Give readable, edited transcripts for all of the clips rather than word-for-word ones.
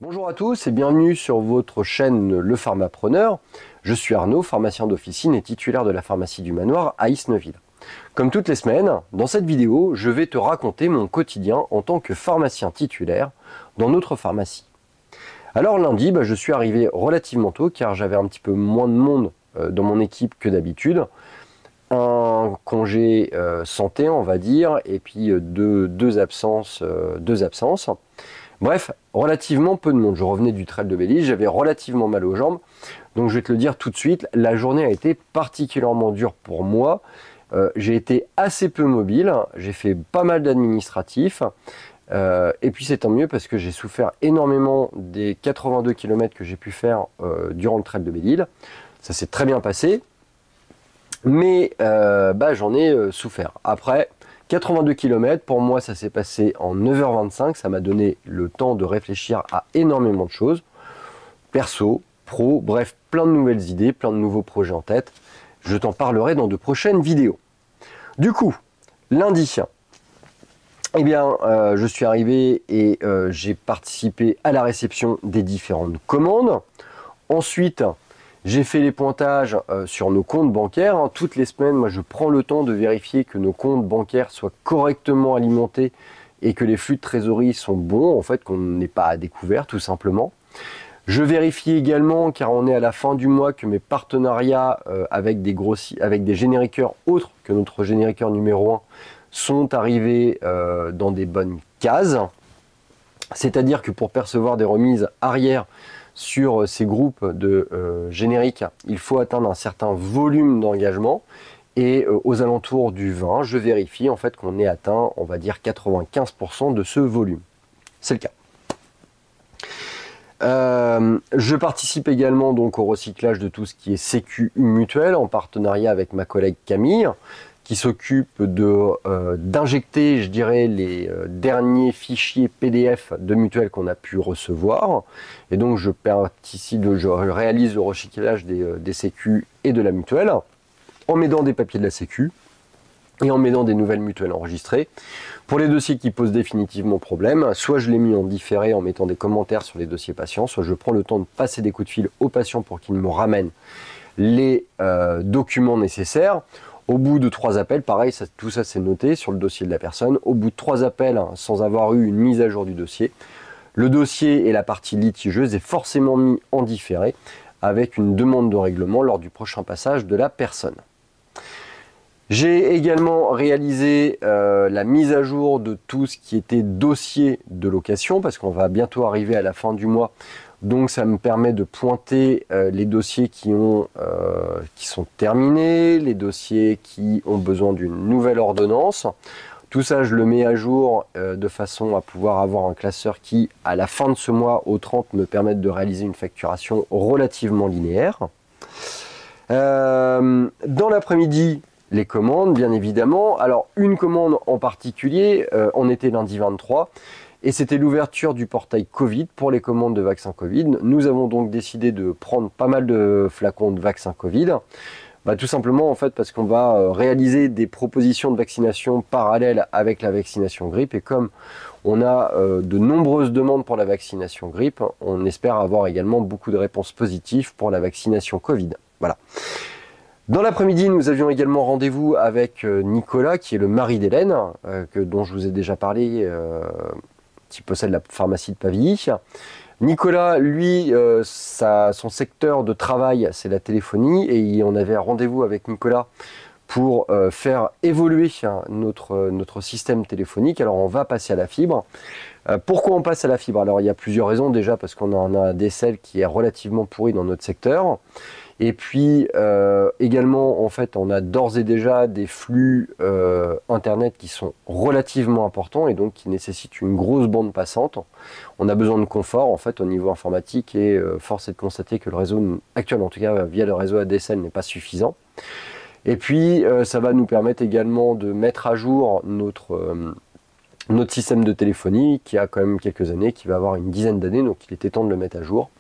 Bonjour à tous et bienvenue sur votre chaîne Le Pharmapreneur. Je suis Arnaud, pharmacien d'officine et titulaire de la pharmacie du Manoir à Isneville. Comme toutes les semaines, dans cette vidéo, je vais te raconter mon quotidien en tant que pharmacien titulaire dans notre pharmacie. Alors lundi, je suis arrivé relativement tôt car j'avais un petit peu moins de monde dans mon équipe que d'habitude. Un congé santé, on va dire, et puis deux absences. Bref, relativement peu de monde. Je revenais du trail de Belize, j'avais relativement mal aux jambes. Donc je vais te le dire tout de suite, la journée a été particulièrement dure pour moi. J'ai été assez peu mobile, j'ai fait pas mal d'administratifs. Et puis c'est tant mieux parce que j'ai souffert énormément des 82 km que j'ai pu faire durant le trail de Belle-Île. Ça s'est très bien passé, mais j'en ai souffert. Après, 82 km, pour moi ça s'est passé en 9h25, ça m'a donné le temps de réfléchir à énormément de choses, perso, pro, bref, plein de nouvelles idées, plein de nouveaux projets en tête. Je t'en parlerai dans de prochaines vidéos. Du coup, lundi, je suis arrivé et j'ai participé à la réception des différentes commandes. Ensuite, j'ai fait les pointages sur nos comptes bancaires. Toutes les semaines, moi, je prends le temps de vérifier que nos comptes bancaires soient correctement alimentés et que les flux de trésorerie sont bons, en fait, qu'on n'est pas à découvert, tout simplement. Je vérifie également, car on est à la fin du mois, que mes partenariats avec des génériqueurs autres que notre génériqueur numéro 1 sont arrivés dans des bonnes cases. C'est-à-dire que pour percevoir des remises arrière sur ces groupes de génériques, il faut atteindre un certain volume d'engagement. Et aux alentours du 20, je vérifie en fait qu'on ait atteint, on va dire 95% de ce volume. C'est le cas. Je participe également donc au recyclage de tout ce qui est sécu mutuelle en partenariat avec ma collègue Camille, qui s'occupe d'injecter, je dirais, les derniers fichiers PDF de mutuelle qu'on a pu recevoir. Et donc je réalise le recyclage des sécu et de la mutuelle en m'aidant des papiers de la sécu et en m'aidant des nouvelles mutuelles enregistrées. Pour les dossiers qui posent définitivement problème, soit je les mis en différé en mettant des commentaires sur les dossiers patients, soit je prends le temps de passer des coups de fil aux patients pour qu'ils me ramènent les documents nécessaires. Au bout de 3 appels, pareil, tout ça c'est noté sur le dossier de la personne. Au bout de 3 appels, sans avoir eu une mise à jour du dossier, le dossier et la partie litigieuse est forcément mis en différé avec une demande de règlement lors du prochain passage de la personne. J'ai également réalisé la mise à jour de tout ce qui était dossier de location parce qu'on va bientôt arriver à la fin du mois. Donc ça me permet de pointer les dossiers qui sont terminés, les dossiers qui ont besoin d'une nouvelle ordonnance. Tout ça, je le mets à jour de façon à pouvoir avoir un classeur qui, à la fin de ce mois, au 30, me permette de réaliser une facturation relativement linéaire. Dans l'après-midi, les commandes, bien évidemment. Alors, une commande en particulier, on était lundi 23. Et c'était l'ouverture du portail Covid pour les commandes de vaccins Covid. Nous avons donc décidé de prendre pas mal de flacons de vaccins Covid. Tout simplement en fait parce qu'on va réaliser des propositions de vaccination parallèles avec la vaccination grippe. Et comme on a de nombreuses demandes pour la vaccination grippe, on espère avoir également beaucoup de réponses positives pour la vaccination Covid. Voilà. Dans l'après-midi, nous avions également rendez-vous avec Nicolas, qui est le mari d'Hélène, dont je vous ai déjà parlé, qui possède la pharmacie de Pavilly. Nicolas, lui, son secteur de travail, c'est la téléphonie, et on avait un rendez-vous avec Nicolas pour faire évoluer notre système téléphonique. Alors, on va passer à la fibre. Pourquoi on passe à la fibre? Alors, il y a plusieurs raisons. Déjà, parce qu'on a un ADSL qui est relativement pourri dans notre secteur. Et puis également, en fait, on a d'ores et déjà des flux internet qui sont relativement importants et donc qui nécessitent une grosse bande passante. On a besoin de confort en fait au niveau informatique et force est de constater que le réseau actuel, en tout cas via le réseau ADSL, n'est pas suffisant. Et puis ça va nous permettre également de mettre à jour notre système de téléphonie qui a quand même quelques années, qui va avoir une dizaine d'années, donc il était temps de le mettre à jour.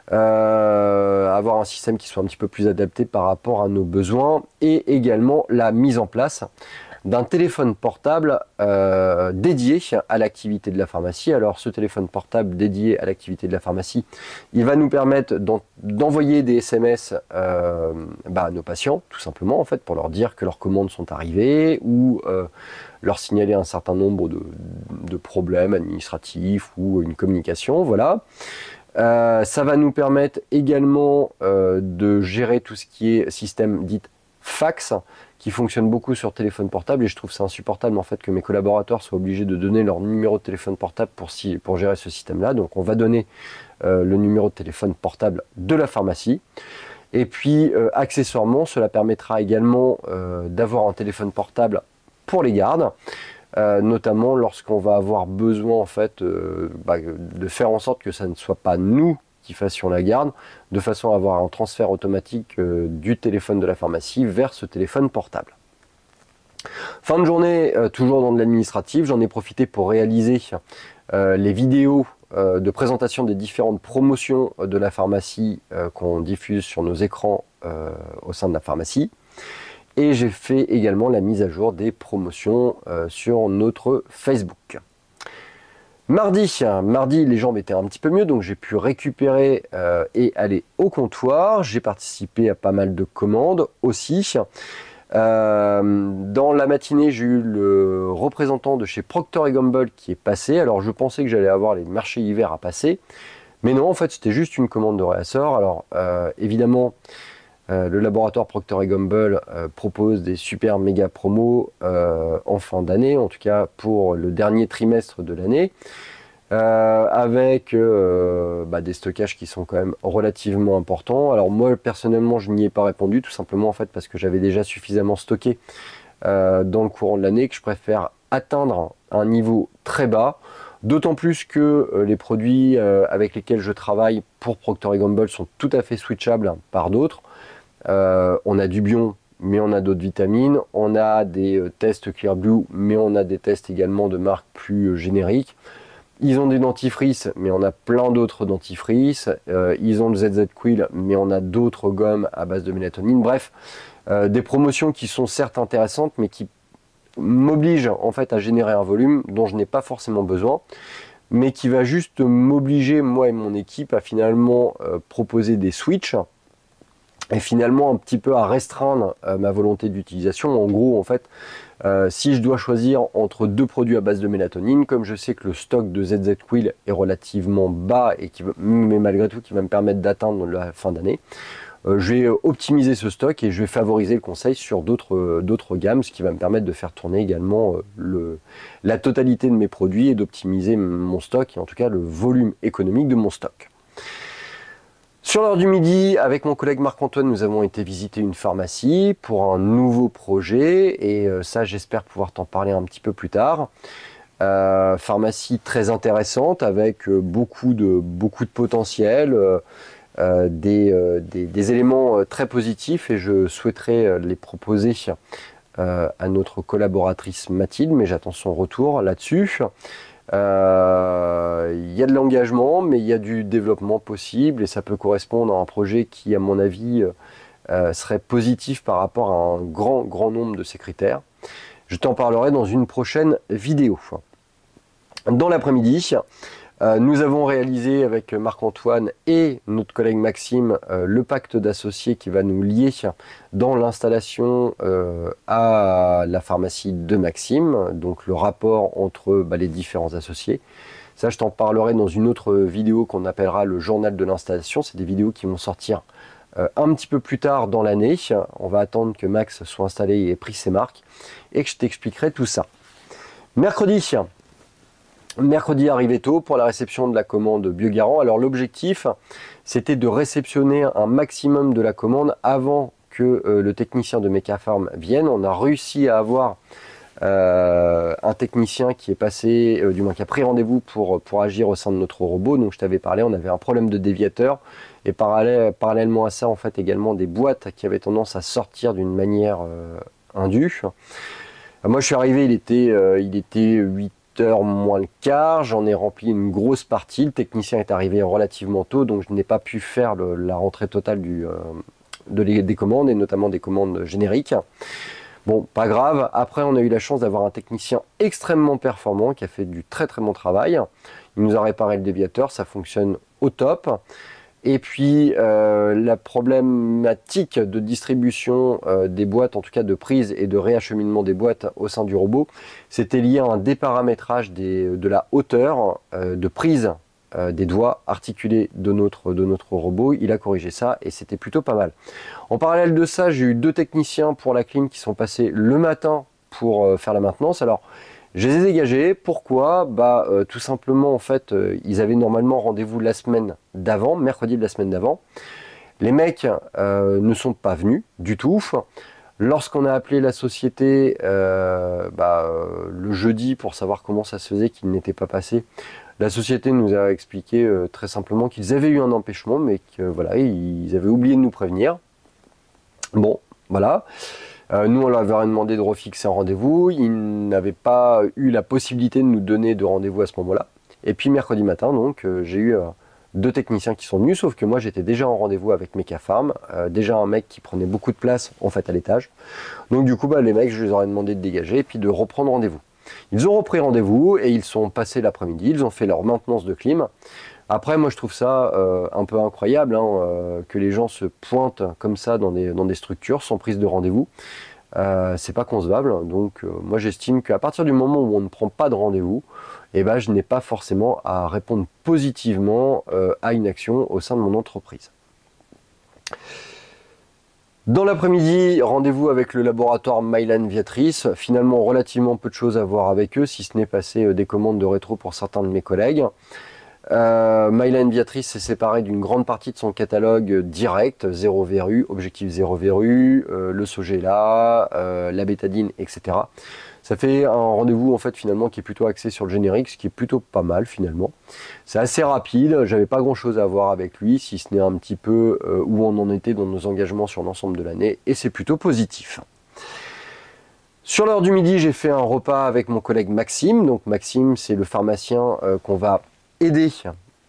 Avoir un système qui soit un petit peu plus adapté par rapport à nos besoins et également la mise en place d'un téléphone portable dédié à l'activité de la pharmacie. Alors ce téléphone portable dédié à l'activité de la pharmacie, il va nous permettre d'envoyer des SMS à nos patients, tout simplement en fait, pour leur dire que leurs commandes sont arrivées ou leur signaler un certain nombre de problèmes administratifs ou une communication, voilà. Ça va nous permettre également de gérer tout ce qui est système dit fax, qui fonctionne beaucoup sur téléphone portable, et je trouve ça insupportable en fait que mes collaborateurs soient obligés de donner leur numéro de téléphone portable pour gérer ce système-là. Donc on va donner le numéro de téléphone portable de la pharmacie. Et puis accessoirement, cela permettra également d'avoir un téléphone portable pour les gardes. Notamment lorsqu'on va avoir besoin en fait de faire en sorte que ça ne soit pas nous qui fassions la garde, de façon à avoir un transfert automatique du téléphone de la pharmacie vers ce téléphone portable. Fin de journée, toujours dans de l'administratif, j'en ai profité pour réaliser les vidéos de présentation des différentes promotions de la pharmacie qu'on diffuse sur nos écrans au sein de la pharmacie. Et j'ai fait également la mise à jour des promotions sur notre Facebook. Mardi, les jambes étaient un petit peu mieux, donc j'ai pu récupérer et aller au comptoir. J'ai participé à pas mal de commandes aussi. Dans la matinée, j'ai eu le représentant de chez Procter & Gamble qui est passé. Alors je pensais que j'allais avoir les marchés hiver à passer, mais non, en fait c'était juste une commande de réassort. Alors évidemment, le laboratoire Procter & Gamble propose des super méga promos en fin d'année, en tout cas pour le dernier trimestre de l'année, avec des stockages qui sont quand même relativement importants. Alors moi personnellement je n'y ai pas répondu, tout simplement en fait parce que j'avais déjà suffisamment stocké dans le courant de l'année, que je préfère atteindre un niveau très bas. D'autant plus que les produits avec lesquels je travaille pour Procter & Gamble sont tout à fait switchables par d'autres. On a du Bion, mais on a d'autres vitamines. On a des tests Clear Blue, mais on a des tests également de marques plus génériques. Ils ont des dentifrices, mais on a plein d'autres dentifrices. Ils ont le ZZ Quill, mais on a d'autres gommes à base de mélatonine. Bref, des promotions qui sont certes intéressantes, mais qui m'obligent en fait à générer un volume dont je n'ai pas forcément besoin, mais qui va juste m'obliger, moi et mon équipe, à finalement proposer des switches et finalement un petit peu à restreindre ma volonté d'utilisation. En gros, en fait, si je dois choisir entre deux produits à base de mélatonine, comme je sais que le stock de ZZ Quill est relativement bas, et mais malgré tout qui va me permettre d'atteindre la fin d'année, je vais optimiser ce stock et je vais favoriser le conseil sur d'autres gammes, ce qui va me permettre de faire tourner également la totalité de mes produits et d'optimiser mon stock, et en tout cas le volume économique de mon stock. Sur l'heure du midi, avec mon collègue Marc-Antoine, nous avons été visiter une pharmacie pour un nouveau projet, et ça j'espère pouvoir t'en parler un petit peu plus tard. Pharmacie très intéressante avec beaucoup de potentiel, des éléments très positifs, et je souhaiterais les proposer à notre collaboratrice Mathilde, mais j'attends son retour là-dessus. Il y a de l'engagement, mais il y a du développement possible, et ça peut correspondre à un projet qui, à mon avis, serait positif par rapport à un grand nombre de ces critères. Je t'en parlerai dans une prochaine vidéo. Dans l'après-midi, nous avons réalisé avec Marc-Antoine et notre collègue Maxime le pacte d'associés qui va nous lier dans l'installation à la pharmacie de Maxime, donc le rapport entre les différents associés. Ça, je t'en parlerai dans une autre vidéo qu'on appellera le journal de l'installation. C'est des vidéos qui vont sortir un petit peu plus tard dans l'année. On va attendre que Max soit installé et ait pris ses marques, et que je t'expliquerai tout ça. Mercredi arrivé tôt pour la réception de la commande Biogarant. Alors l'objectif, c'était de réceptionner un maximum de la commande avant que le technicien de Mecafarm vienne. On a réussi à avoir un technicien qui est passé, du moins qui a pris rendez-vous pour agir au sein de notre robot. Donc je t'avais parlé, on avait un problème de déviateur, et parallèlement à ça, en fait, également des boîtes qui avaient tendance à sortir d'une manière indue. Moi je suis arrivé, il était 8h moins le quart, j'en ai rempli une grosse partie. Le technicien est arrivé relativement tôt, donc je n'ai pas pu faire la rentrée totale des commandes, et notamment des commandes génériques. Bon, pas grave. Après, on a eu la chance d'avoir un technicien extrêmement performant qui a fait du très très bon travail. Il nous a réparé le déviateur, ça fonctionne au top. Et puis, la problématique de distribution des boîtes, en tout cas de prise et de réacheminement des boîtes au sein du robot, c'était lié à un déparamétrage de la hauteur de prise des doigts articulés de notre robot. Il a corrigé ça et c'était plutôt pas mal. En parallèle de ça, j'ai eu 2 techniciens pour la clim qui sont passés le matin pour faire la maintenance. Alors, je les ai dégagés. Pourquoi? Tout simplement, en fait, ils avaient normalement rendez-vous la semaine d'avant, mercredi de la semaine d'avant. Les mecs ne sont pas venus du tout. Lorsqu'on a appelé la société le jeudi pour savoir comment ça se faisait qu'ils n'étaient pas passés, la société nous a expliqué très simplement qu'ils avaient eu un empêchement, mais que voilà, ils avaient oublié de nous prévenir. Bon, voilà. Nous, on leur avait demandé de refixer un rendez-vous. Ils n'avaient pas eu la possibilité de nous donner de rendez-vous à ce moment-là. Et puis mercredi matin, donc, j'ai eu 2 techniciens qui sont venus, sauf que moi, j'étais déjà en rendez-vous avec Mecafarm, déjà un mec qui prenait beaucoup de place en fait à l'étage. Donc du coup, les mecs, je les aurais demandé de dégager et puis de reprendre rendez-vous. Ils ont repris rendez-vous et ils sont passés l'après-midi. Ils ont fait leur maintenance de clim. Après, moi, je trouve ça un peu incroyable que les gens se pointent comme ça dans des structures sans prise de rendez-vous. C'est pas concevable. Donc, moi, j'estime qu'à partir du moment où on ne prend pas de rendez-vous, je n'ai pas forcément à répondre positivement à une action au sein de mon entreprise. Dans l'après-midi, rendez-vous avec le laboratoire Mylan Viatris. Finalement, relativement peu de choses à voir avec eux, si ce n'est passer des commandes de rétro pour certains de mes collègues. Mylan Viatris s'est séparé d'une grande partie de son catalogue direct, 0 verrue, objectif 0 verrue, le Sogela, la bétadine, etc. Ça fait un rendez-vous en fait finalement qui est plutôt axé sur le générique, ce qui est plutôt pas mal finalement. C'est assez rapide, j'avais pas grand chose à voir avec lui, si ce n'est un petit peu où on en était dans nos engagements sur l'ensemble de l'année, et c'est plutôt positif. Sur l'heure du midi, j'ai fait un repas avec mon collègue Maxime. Donc Maxime, c'est le pharmacien qu'on va aider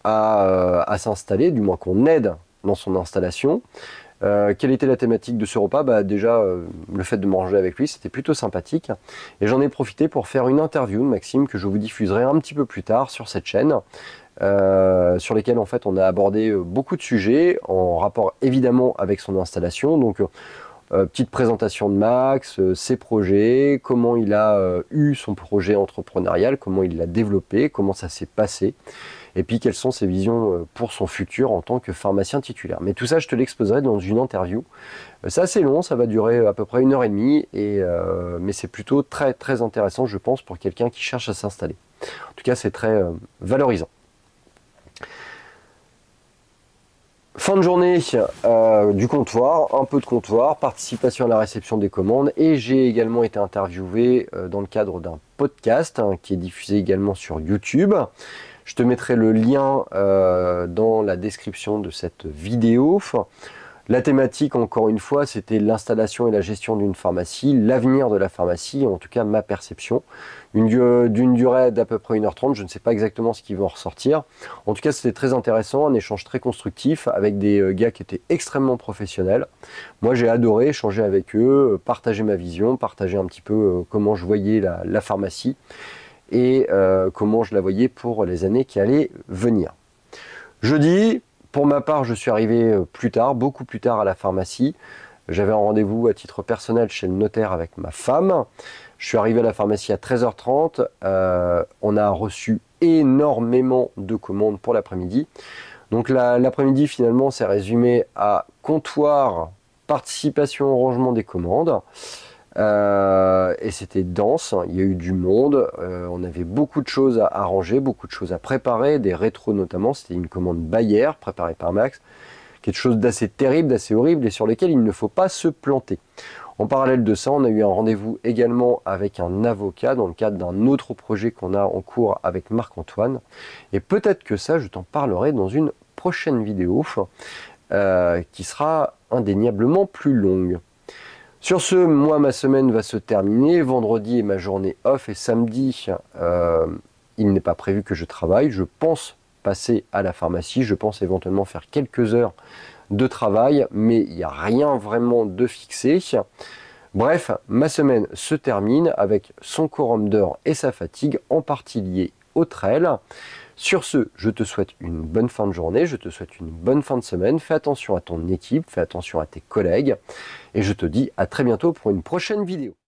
à s'installer, du moins qu'on aide dans son installation. Quelle était la thématique de ce repas? Déjà, le fait de manger avec lui, c'était plutôt sympathique. Et j'en ai profité pour faire une interview de Maxime que je vous diffuserai un petit peu plus tard sur cette chaîne, sur lesquels en fait on a abordé beaucoup de sujets en rapport évidemment avec son installation. Donc petite présentation de Max, ses projets, comment il a eu son projet entrepreneurial, comment il l'a développé, comment ça s'est passé, et puis quelles sont ses visions pour son futur en tant que pharmacien titulaire. Mais tout ça, je te l'exposerai dans une interview. C'est assez long, ça va durer à peu près 1h30, mais c'est plutôt très très intéressant, je pense, pour quelqu'un qui cherche à s'installer. En tout cas, c'est très valorisant. Fin de journée du comptoir, un peu de comptoir, participation à la réception des commandes, et j'ai également été interviewé dans le cadre d'un podcast qui est diffusé également sur YouTube. Je te mettrai le lien dans la description de cette vidéo. La thématique, encore une fois, c'était l'installation et la gestion d'une pharmacie, l'avenir de la pharmacie, en tout cas ma perception. D'une durée d'à peu près 1h30, je ne sais pas exactement ce qui va en ressortir. En tout cas, c'était très intéressant, un échange très constructif avec des gars qui étaient extrêmement professionnels. Moi, j'ai adoré échanger avec eux, partager ma vision, partager un petit peu comment je voyais la pharmacie et comment je la voyais pour les années qui allaient venir. Jeudi, pour ma part, je suis arrivé plus tard, beaucoup plus tard à la pharmacie. J'avais un rendez-vous à titre personnel chez le notaire avec ma femme. Je suis arrivé à la pharmacie à 13h30. On a reçu énormément de commandes pour l'après-midi. Donc l'après-midi, finalement, s'est résumé à comptoir, participation au rangement des commandes. Et c'était dense, il y a eu du monde, on avait beaucoup de choses à ranger, beaucoup de choses à préparer, des rétros notamment. C'était une commande Bayer préparée par Max, quelque chose d'assez terrible, d'assez horrible et sur lesquels il ne faut pas se planter. En parallèle de ça, on a eu un rendez-vous également avec un avocat dans le cadre d'un autre projet qu'on a en cours avec Marc-Antoine, et peut-être que ça, je t'en parlerai dans une prochaine vidéo qui sera indéniablement plus longue. Sur ce, moi, ma semaine va se terminer. Vendredi est ma journée off et samedi, il n'est pas prévu que je travaille. Je pense passer à la pharmacie. Je pense éventuellement faire quelques heures de travail, mais il n'y a rien vraiment de fixé. Bref, ma semaine se termine avec son quorum d'heures et sa fatigue, en partie liée au trail. Sur ce, je te souhaite une bonne fin de journée, je te souhaite une bonne fin de semaine. Fais attention à ton équipe, fais attention à tes collègues et je te dis à très bientôt pour une prochaine vidéo.